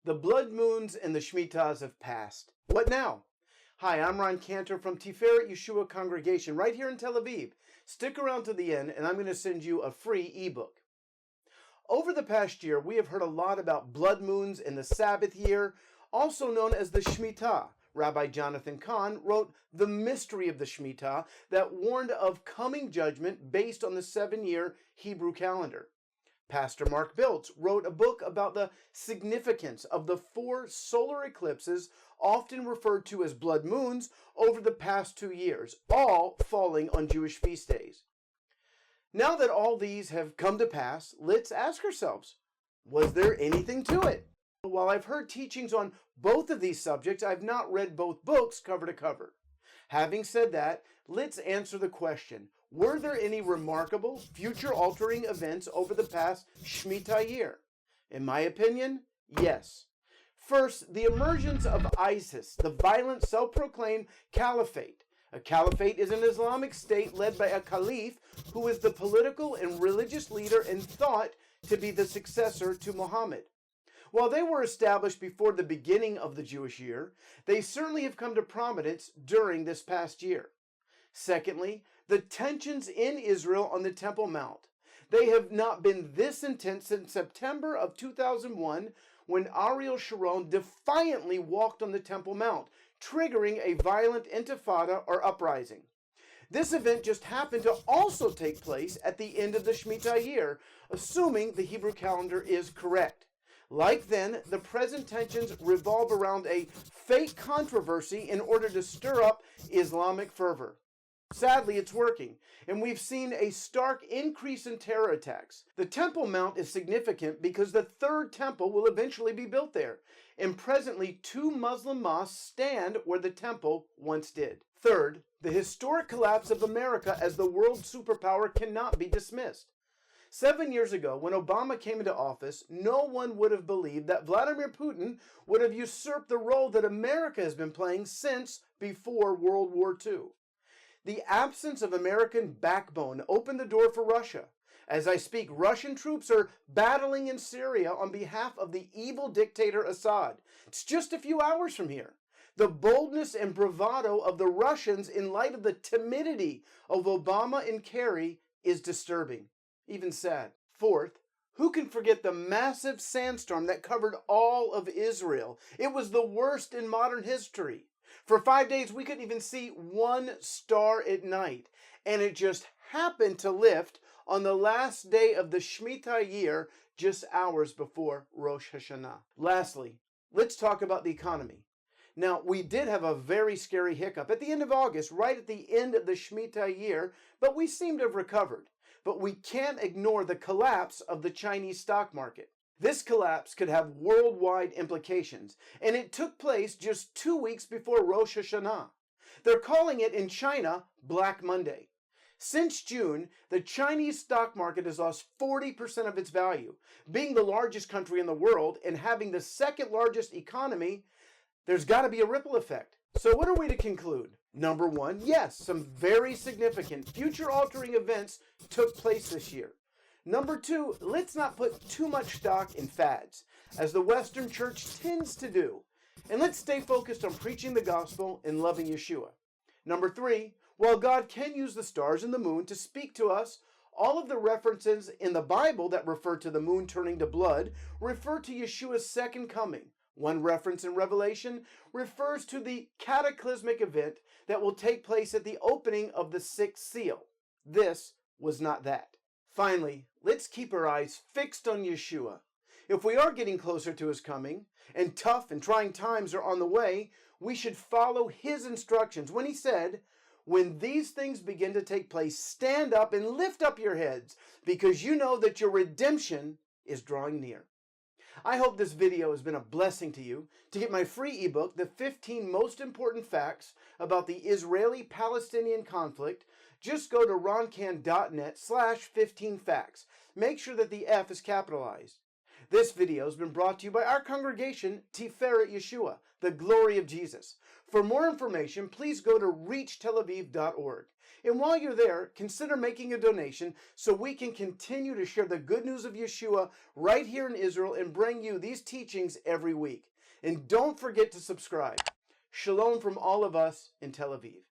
The blood moons and the Shemitahs have passed. What now? Hi, I'm Cantor from Tiferet Yeshua Congregation right here in Tel Aviv. Stick around to the end and I'm going to send you a free ebook. Over the past year, we have heard a lot about blood moons and the Sabbath year, also known as the Shemitah. Rabbi Jonathan Cahn wrote The Mystery of the Shemitah that warned of coming judgment based on the 7-year Hebrew calendar. Pastor Mark Biltz wrote a book about the significance of the 4 solar eclipses, often referred to as blood moons, over the past 2 years, all falling on Jewish feast days. Now that all these have come to pass, let's ask ourselves, was there anything to it? While I've heard teachings on both of these subjects, I've not read both books cover to cover. Having said that, let's answer the question, were there any remarkable, future-altering events over the past Shemitah year? In my opinion, yes. First, the emergence of ISIS, the violent self-proclaimed caliphate. A caliphate is an Islamic state led by a caliph who is the political and religious leader and thought to be the successor to Muhammad. While they were established before the beginning of the Jewish year, they certainly have come to prominence during this past year. Secondly, the tensions in Israel on the Temple Mount. They have not been this intense since September of 2001, when Ariel Sharon defiantly walked on the Temple Mount, triggering a violent intifada or uprising. This event just happened to also take place at the end of the Shemitah year, assuming the Hebrew calendar is correct. Like then, the present tensions revolve around a fake controversy in order to stir up Islamic fervor. Sadly, it's working, and we've seen a stark increase in terror attacks. The Temple Mount is significant because the 3rd temple will eventually be built there, and presently 2 Muslim mosques stand where the temple once did. Third, the historic collapse of America as the world superpower cannot be dismissed. 7 years ago, when Obama came into office, no one would have believed that Vladimir Putin would have usurped the role that America has been playing since before World War II. The absence of American backbone opened the door for Russia. As I speak, Russian troops are battling in Syria on behalf of the evil dictator Assad. It's just a few hours from here. The boldness and bravado of the Russians in light of the timidity of Obama and Kerry is disturbing, even sad. Fourth, who can forget the massive sandstorm that covered all of Israel? It was the worst in modern history. For 5 days, we couldn't even see one star at night, and it just happened to lift on the last day of the Shemitah year, just hours before Rosh Hashanah. Lastly, let's talk about the economy. Now, we did have a very scary hiccup at the end of August, right at the end of the Shemitah year, but we seem to have recovered. But we can't ignore the collapse of the Chinese stock market. This collapse could have worldwide implications, and it took place just 2 weeks before Rosh Hashanah. They're calling it in China Black Monday. Since June, the Chinese stock market has lost 40% of its value. Being the largest country in the world and having the 2nd largest economy, there's got to be a ripple effect. So what are we to conclude? Number 1, yes, some very significant future-altering events took place this year. Number 2, let's not put too much stock in fads, as the Western Church tends to do. And let's stay focused on preaching the gospel and loving Yeshua. Number 3, while God can use the stars and the moon to speak to us, all of the references in the Bible that refer to the moon turning to blood refer to Yeshua's second coming. One reference in Revelation refers to the cataclysmic event that will take place at the opening of the 6th seal. This was not that. Finally, let's keep our eyes fixed on Yeshua. If we are getting closer to his coming, and tough and trying times are on the way, we should follow his instructions when he said, "When these things begin to take place, stand up and lift up your heads, because you know that your redemption is drawing near." I hope this video has been a blessing to you. To get my free ebook, The 15 Most Important Facts About the Israeli-Palestinian Conflict, just go to roncan.net/15facts. Make sure that the F is capitalized. This video has been brought to you by our congregation, Tiferet Yeshua, the glory of Jesus. For more information, please go to reachtelaviv.org. And while you're there, consider making a donation so we can continue to share the good news of Yeshua right here in Israel and bring you these teachings every week. And don't forget to subscribe. Shalom from all of us in Tel Aviv.